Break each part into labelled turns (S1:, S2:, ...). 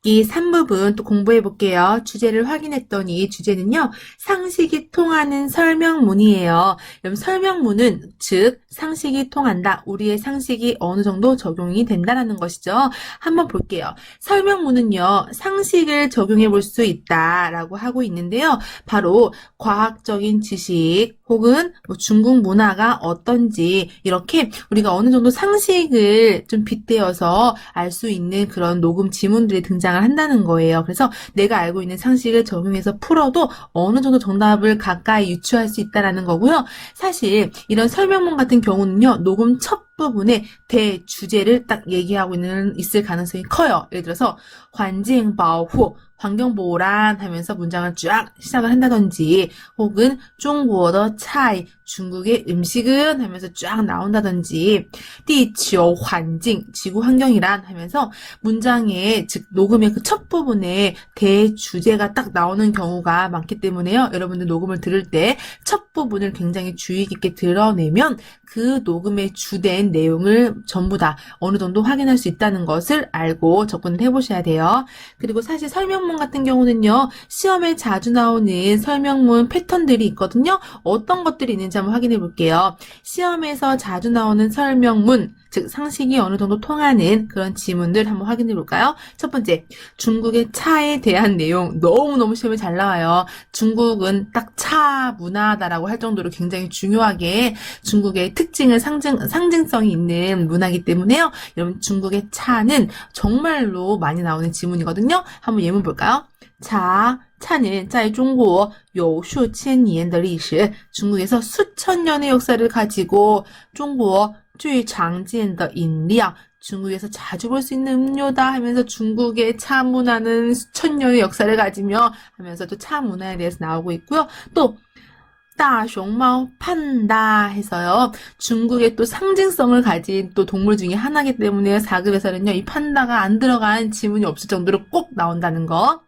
S1: 이 3부분 또 공부해 볼게요. 주제를 확인했더니 주제는요. 상식이 통하는 설명문이에요. 그럼 설명문은 즉 상식이 통한다. 우리의 상식이 어느 정도 적용이 된다는 것이죠. 한번 볼게요. 설명문은요. 상식을 적용해 볼 수 있다라고 하고 있는데요. 바로 과학적인 지식 혹은 뭐 중국 문화가 어떤지 이렇게 우리가 어느 정도 상식을 좀 빗대어서 알 수 있는 그런 녹음 지문들이 등장을 한다는 거예요. 그래서 내가 알고 있는 상식을 적용해서 풀어도 어느 정도 정답을 가까이 유추할 수 있다는 거고요. 사실 이런 설명문 같은 경우는요. 녹음 첫 부분에 대주제를 딱 얘기하고 있을 가능성이 커요. 예를 들어서 환경保护, 환경보호란 하면서 문장을 쫙 시작을 한다든지 혹은 중국의 차이, 중국의 음식은 하면서 쫙 나온다든지 地球环境, 지구 환경이란 하면서 문장의 즉 녹음의 그 첫 부분에 대주제가 딱 나오는 경우가 많기 때문에요. 여러분들 녹음을 들을 때 첫 부분을 굉장히 주의 깊게 드러내면 그 녹음의 주된 내용을 전부 다 어느 정도 확인할 수 있다는 것을 알고 접근을 해보셔야 돼요. 그리고 사실 설명문 같은 경우는요. 시험에 자주 나오는 설명문 패턴들이 있거든요. 어떤 것들이 있는지 한번 확인해 볼게요. 시험에서 자주 나오는 설명문, 즉 상식이 어느 정도 통하는 그런 지문들 한번 확인해 볼까요? 첫 번째, 중국의 차에 대한 내용 너무너무 시험에 잘 나와요. 중국은 딱 차 문화다라고 할 정도로 굉장히 중요하게 중국의 특징을 상징성이 있는 문화이기 때문에요. 여러분 중국의 차는 정말로 많이 나오는 지문이거든요. 한번 예문 볼까요? 차, 차는 在中国有数千年的历史. 중국에서 수천 년의 역사를 가지고 中国最常见的饮料. 중국에서 자주 볼 수 있는 음료다 하면서 중국의 차 문화는 수천 년의 역사를 가지며 하면서 또 차 문화에 대해서 나오고 있고요. 또大熊猫 판다 해서요. 중국의 또 상징성을 가진 또 동물 중에 하나이기 때문에 4급에서는요. 이 판다가 안 들어간 지문이 없을 정도로 꼭 나온다는 거.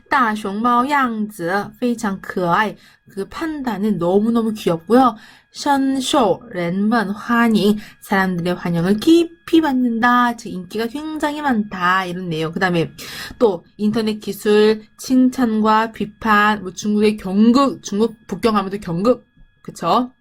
S1: 大熊猫样子非常可爱. 그 판다는 너무너무 귀엽고요. 深受人们欢迎. 사람들의 환영을 깊이 받는다. 즉 인기가 굉장히 많다. 이런 내용. 그 다음에 또 인터넷 기술 칭찬과 비판, 뭐 중국의 경극, 중국 북경하면도 경극, 그쵸?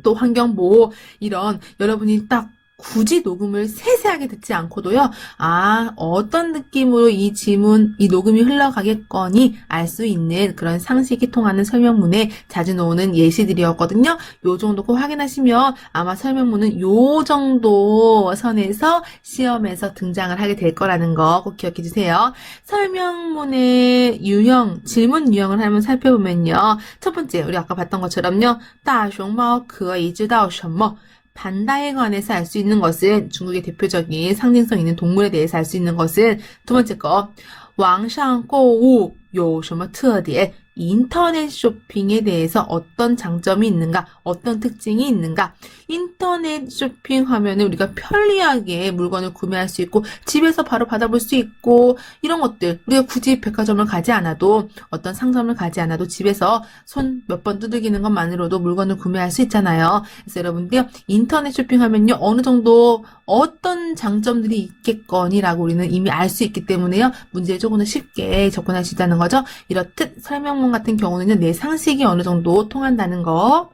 S1: 또 환경보호 이런 여러분이 딱 굳이 녹음을 세세하게 듣지 않고도요. 아, 어떤 느낌으로 이 지문, 이 녹음이 흘러가겠거니 알 수 있는 그런 상식이 통하는 설명문에 자주 나오는 예시들이었거든요. 요 정도 꼭 확인하시면 아마 설명문은 요 정도 선에서 시험에서 등장을 하게 될 거라는 거 꼭 기억해 주세요. 설명문의 유형, 질문 유형을 한번 살펴보면요. 첫 번째, 우리 아까 봤던 것처럼요. 大熊猫可以知道什么? 판다에 관해서 알 수 있는 것은 중국의 대표적인 상징성 있는 동물에 대해서 알 수 있는 것은 두 번째 거, 网上购物有什么特点? 인터넷 쇼핑에 대해서 어떤 장점이 있는가, 어떤 특징이 있는가. 인터넷 쇼핑 하면은 우리가 편리하게 물건을 구매할 수 있고 집에서 바로 받아볼 수 있고 이런 것들 우리가 굳이 백화점을 가지 않아도 어떤 상점을 가지 않아도 집에서 손 몇 번 두들기는 것만으로도 물건을 구매할 수 있잖아요. 그래서 여러분들 인터넷 쇼핑하면요 어느 정도 어떤 장점들이 있겠거니라고 우리는 이미 알 수 있기 때문에요. 문제에 조금 더 쉽게 접근할 수 있다는 거죠. 이렇듯 설명문 같은 경우는 내 상식이 어느 정도 통한다는 거.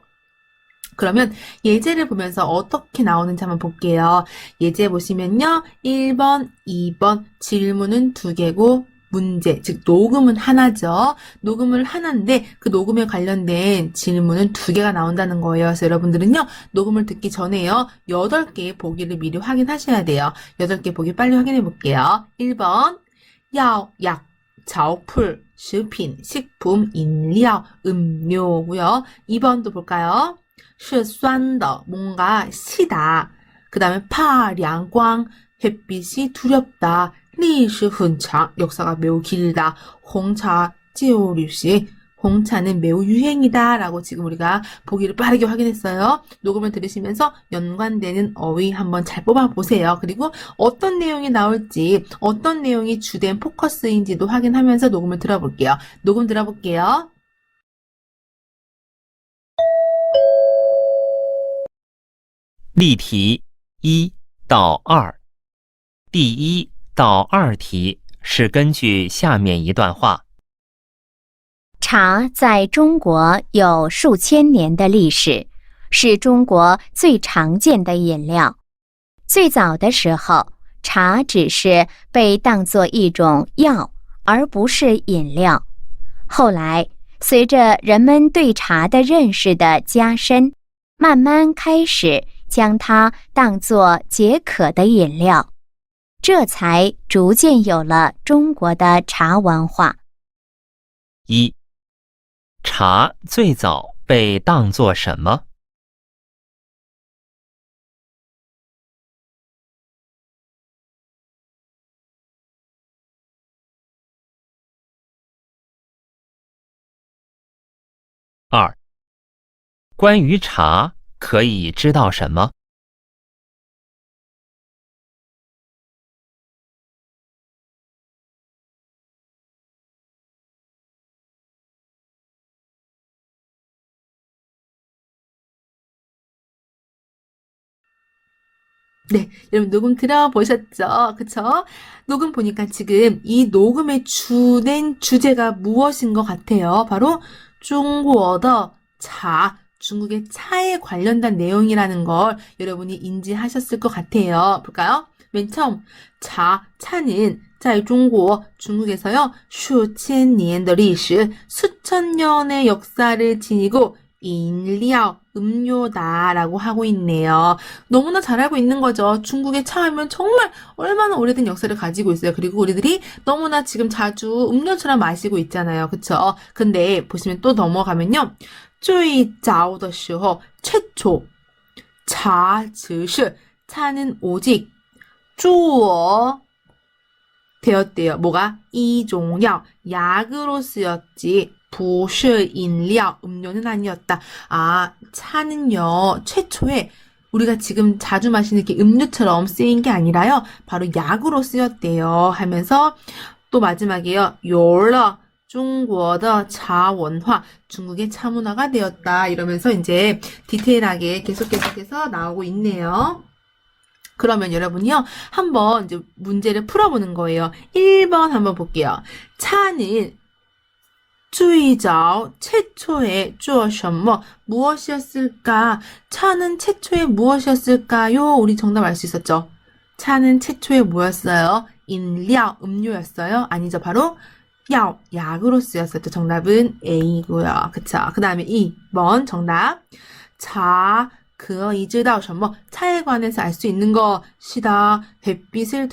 S1: 그러면 예제를 보면서 어떻게 나오는지 한번 볼게요. 예제 보시면요. 1번, 2번 질문은 2개고 문제, 즉 녹음은 하나죠. 녹음을 하나인데 그 녹음에 관련된 질문은 2개가 나온다는 거예요. 그래서 여러분들은요. 녹음을 듣기 전에요. 8개의 보기를 미리 확인하셔야 돼요. 8개 보기 빨리 확인해 볼게요. 1번 药, 약, 草풀, 食品, 식품,饮料, 음료고요. 2번도 볼까요? 是酸的, 뭔가 시다. 그 다음에 怕阳光, 햇빛이 두렵다. 历史很长, 역사가 매우 길다. 红茶 지오류식, 홍차는 매우 유행이다 라고 지금 우리가 보기를 빠르게 확인했어요. 녹음을 들으시면서 연관되는 어휘 한번 잘 뽑아보세요. 그리고 어떤 내용이 나올지 어떤 내용이 주된 포커스인지도 확인하면서 녹음을 들어볼게요. 녹음 들어볼게요.
S2: 例题1到2，第一到2题是根据下面一段话。
S3: 茶在中国有数千年的历史，是中国最常见的饮料。最早的时候，茶只是被当作一种药，而不是饮料。后来，随着人们对茶的认识的加深，慢慢开始将它当作解渴的饮料，这才逐渐有了中国的茶文化。
S2: 1. 茶最早被当作什么？ 2. 关于茶可以知道什么？
S1: 네, 여러분 녹음 들어보셨죠? 그쵸? 녹음 보니까 지금 이 녹음에 주된 주제가 무엇인 것 같아요? 바로 중국어 차, 중국의 차에 관련된 내용이라는 걸 여러분이 인지하셨을 것 같아요. 볼까요? 맨 처음 차는 在中国 중국에서요 数千年的历史 수천 년의 역사를 지니고饮料 음료다라고 하고 있네요. 너무나 잘 알고 있는 거죠. 중국의 차하면 정말 얼마나 오래된 역사를 가지고 있어요. 그리고 우리들이 너무나 지금 자주 음료처럼 마시고 있잖아요. 그쵸? 근데 보시면 또 넘어가면요. 最早的时候 최초 茶只是 차는 오직 主 되었대요. 뭐가? 이종약, 약으로 쓰였지. 不是饮料, 음료는 아니었다. 아, 차는요, 최초에 우리가 지금 자주 마시는 이렇게 음료처럼 쓰인 게 아니라요, 바로 약으로 쓰였대요. 하면서 또 마지막에요, 有了 중국의 차文化, 중국의 차 문화가 되었다. 이러면서 이제 디테일하게 계속해서 나오고 있네요. 그러면 여러분이요, 한번 이제 문제를 풀어보는 거예요. 1번 한번 볼게요. 차는 最早 최초의 做什么 무엇이었을까? 차는 최초에 무엇이었을까요? 우리 정답 알 수 있었죠? 차는 최초에 뭐였어요?饮料, 음료였어요? 아니죠. 바로 약으로 쓰였었죠. 정답은 A고요. 그쵸? 그 다음에 2번 정답. 차, 可以知道什么 차에 관해서 알 수 있는 것이다. 햇빛을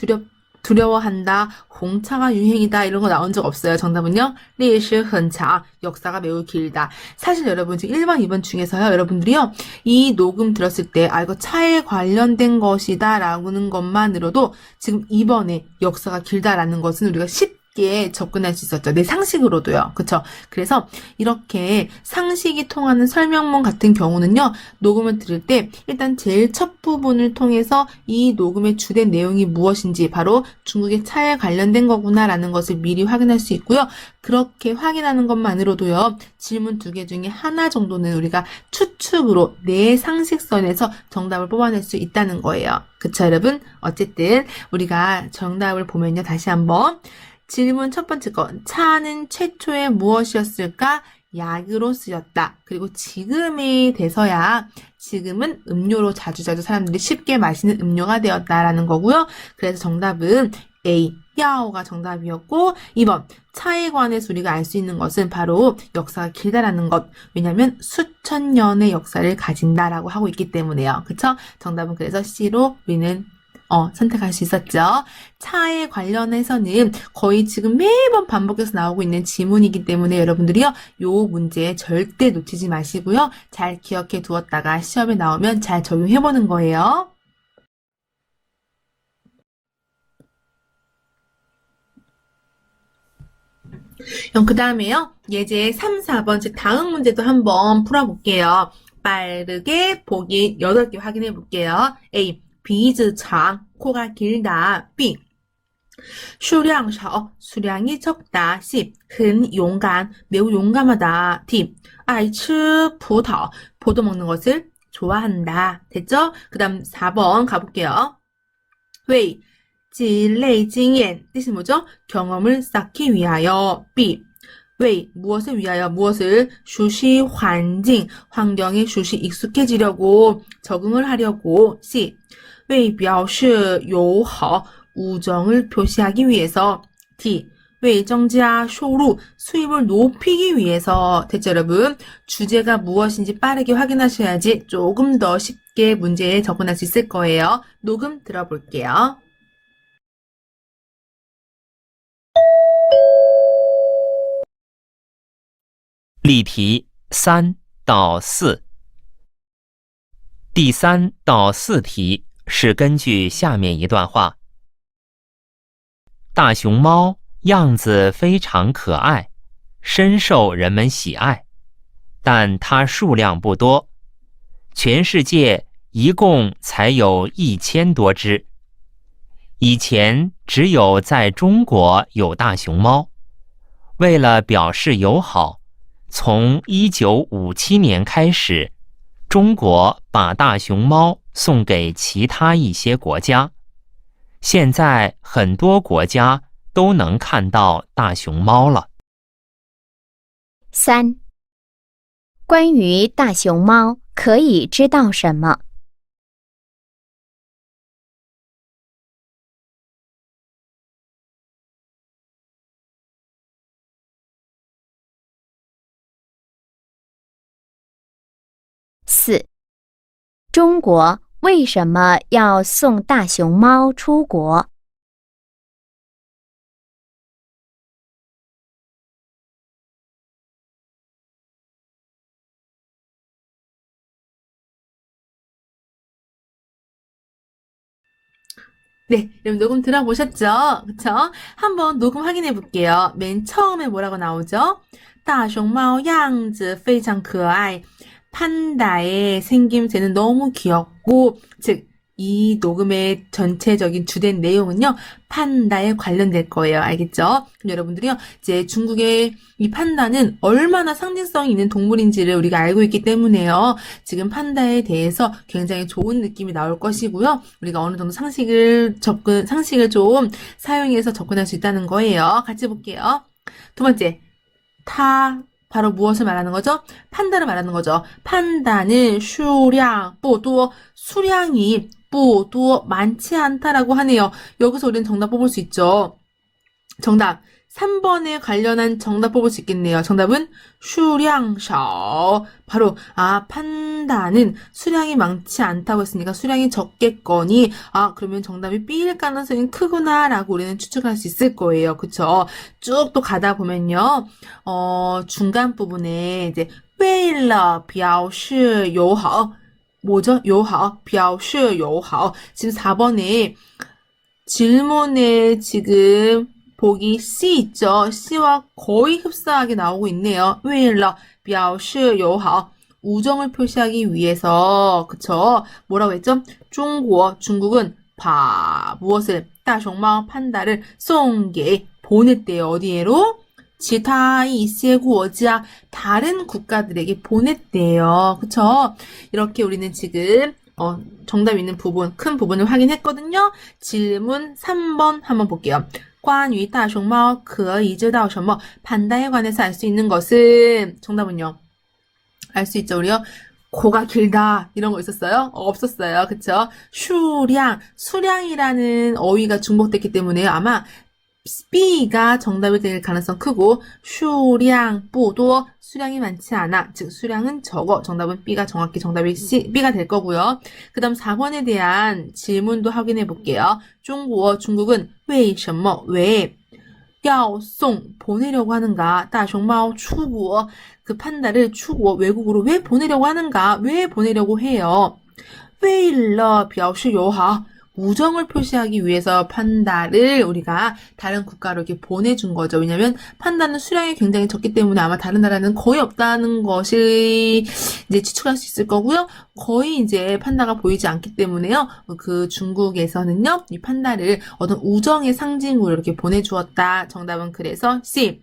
S1: 두려워한다. 홍차가 유행이다. 이런 거 나온 적 없어요. 정답은요. 历史很长. 역사가 매우 길다. 사실 여러분 지금 1번, 2번 중에서요. 여러분들이요. 이 녹음 들었을 때 이거 차에 관련된 것이다 라는 것만으로도 지금 2번에 역사가 길다라는 것은 우리가 쉽게 접근할 수 있었죠. 내 상식으로도요. 그쵸? 그래서 이렇게 상식이 통하는 설명문 같은 경우는요. 녹음을 들을 때 일단 제일 첫 부분을 통해서 이 녹음의 주된 내용이 무엇인지 바로 중국의 차에 관련된 거구나라는 것을 미리 확인할 수 있고요. 그렇게 확인하는 것만으로도요. 질문 2개 중에 하나 정도는 우리가 추측으로 내 상식선에서 정답을 뽑아낼 수 있다는 거예요. 그쵸 여러분? 어쨌든 우리가 정답을 보면요. 다시 한번 질문 첫 번째 거, 차는 최초에 무엇이었을까? 약으로 쓰였다. 그리고 지금에 돼서야 지금은 음료로 자주자주 사람들이 쉽게 마시는 음료가 되었다라는 거고요. 그래서 정답은 A, 야오가 정답이었고 2번, 차에 관해서 우리가 알 수 있는 것은 바로 역사가 길다라는 것. 왜냐면 수천 년의 역사를 가진다라고 하고 있기 때문에요. 그쵸? 정답은 그래서 C로 우리는 선택할 수 있었죠. 차에 관련해서는 거의 지금 매번 반복해서 나오고 있는 지문이기 때문에 여러분들이요, 요 문제 절대 놓치지 마시고요. 잘 기억해 두었다가 시험에 나오면 잘 적용해보는 거예요. 그럼 그 다음에요, 예제 3, 4번, 즉 다음 문제도 한번 풀어볼게요. 빠르게 보기 8개 확인해 볼게요. A. 鼻子长, 코가 길다. B. 数量少, 수량이 적다. C. 很勇敢, 매우 용감하다. D. 爱吃葡萄, 포도 먹는 것을 좋아한다. 됐죠? 그 다음 4번 가볼게요. 为积累经验 뜻이 뭐죠? 경험을 쌓기 위하여. B. 为 무엇을 위하여 무엇을 熟悉环境 환경에 熟悉 익숙해지려고 적응을 하려고. C. 为表示友好 우정을 표시하기 위해서. D. 为增加收入 수입을 높이기 위해서. 됐죠, 여러분? 주제가 무엇인지 빠르게 확인하셔야지 조금 더 쉽게 문제에 접근할 수 있을 거예요. 녹음 들어볼게요.
S2: 例题3到4，第3到4题是根据下面一段话：大熊猫样子非常可爱，深受人们喜爱，但它数量不多，全世界一共才有1000多只。以前只有在中国有大熊猫。为了表示友好，从1957年开始，中国把大熊猫送给其他一些国家。现在很多国家都能看到大熊猫了。
S3: 3. 关于大熊猫可以知道什么？4. 中国为什么要送大熊猫出国？
S1: 네, 여러분 녹음 들어보셨죠? 그쵸? 한번 녹음 확인해 볼게요. 맨 처음에 뭐라고 나오죠? 大熊猫样子非常可爱. 판다의 생김새는 너무 귀엽고, 즉, 이 녹음의 전체적인 주된 내용은요, 판다에 관련될 거예요. 알겠죠? 그럼 여러분들이요, 이제 중국의 이 판다는 얼마나 상징성이 있는 동물인지를 우리가 알고 있기 때문에요. 지금 판다에 대해서 굉장히 좋은 느낌이 나올 것이고요. 우리가 어느 정도 상식을 좀 사용해서 접근할 수 있다는 거예요. 같이 볼게요. 두 번째, 바로 무엇을 말하는 거죠? 판다를 말하는 거죠. 판다는 수량, 不多, 수량이 不多, 많지 않다라고 하네요. 여기서 우리는 정답 뽑을 수 있죠. 정답. 3번에 관련한 정답 뽑을 수 있겠네요. 정답은 数量少. 바로 판다는 수량이 많지 않다고 했으니까 수량이 적겠거니 그러면 정답이 B일 가능성이 크구나라고 우리는 추측할 수 있을 거예요. 그쵸? 쭉 또 가다 보면요. 중간 부분에 이제 为了表示友好 뭐죠? 友好, 表示友好. 지금 4번에 질문에 지금 보기 C 있죠? C와 거의 흡사하게 나오고 있네요. 为了表示友好 우정을 표시하기 위해서. 그쵸? 뭐라고 했죠? 중국은 무엇을? 大熊猫 판다를 送给 보냈대요. 어디에로? 其他一些国家 다른 국가들에게 보냈대요. 그쵸? 이렇게 우리는 지금 정답 있는 부분, 큰 부분을 확인했거든요. 질문 3번 한번 볼게요. 关于大熊猫可以知道什么? 판다에 관해서 알 수 있는 것은 정답은요. 알 수 있죠, 우리요. 코가 길다 이런 거 있었어요? 없었어요. 그쵸? 수량이라는 어휘가 중복됐기 때문에 아마 B가 정답이 될 가능성 크고 数量不多 수량이 많지 않아. 즉 수량은 적어. 정답은 B가 정확히 정답이 B가 될 거고요. 그 다음 4번에 대한 질문도 확인해 볼게요. 중국은 为什么 왜 要送 보내려고 하는가? 大熊猫出国 그 판다를出国 외국으로 왜 보내려고 하는가? 왜 보내려고 해요? 为了表示友好 우정을 표시하기 위해서 판다를 우리가 다른 국가로 이렇게 보내준 거죠. 왜냐면 판다는 수량이 굉장히 적기 때문에 아마 다른 나라는 거의 없다는 것이 이제 추측할 수 있을 거고요. 거의 이제 판다가 보이지 않기 때문에요. 그 중국에서는요, 이 판다를 어떤 우정의 상징으로 이렇게 보내주었다. 정답은 그래서 C.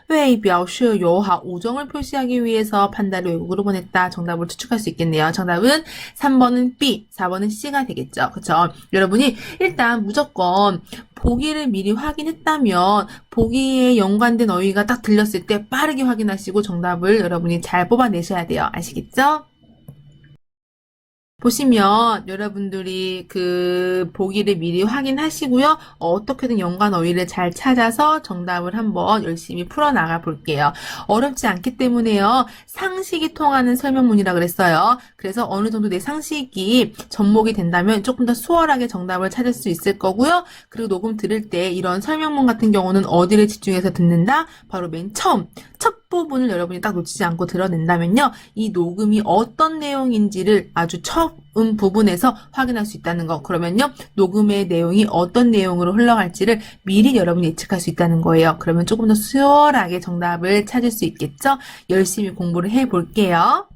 S1: 왜表示友好 우정을 표시하기 위해서 판다를 외국으로 보냈다. 정답을 추측할 수 있겠네요. 정답은 3번은 B, 4번은 C가 되겠죠. 그쵸? 여러분이 일단 무조건 보기를 미리 확인했다면 보기에 연관된 어휘가 딱 들렸을 때 빠르게 확인하시고 정답을 여러분이 잘 뽑아내셔야 돼요. 아시겠죠? 보시면 여러분들이 그 보기를 미리 확인하시고요. 어떻게든 연관 어휘를 잘 찾아서 정답을 한번 열심히 풀어나가 볼게요. 어렵지 않기 때문에요. 상식이 통하는 설명문이라 그랬어요. 그래서 어느 정도 내 상식이 접목이 된다면 조금 더 수월하게 정답을 찾을 수 있을 거고요. 그리고 녹음 들을 때 이런 설명문 같은 경우는 어디를 집중해서 듣는다? 바로 맨 처음 첫 부분을 여러분이 딱 놓치지 않고 들어낸다면요. 이 녹음이 어떤 내용인지를 아주 처음 부분에서 확인할 수 있다는 거. 그러면요. 녹음의 내용이 어떤 내용으로 흘러갈지를 미리 여러분이 예측할 수 있다는 거예요. 그러면 조금 더 수월하게 정답을 찾을 수 있겠죠? 열심히 공부를 해볼게요.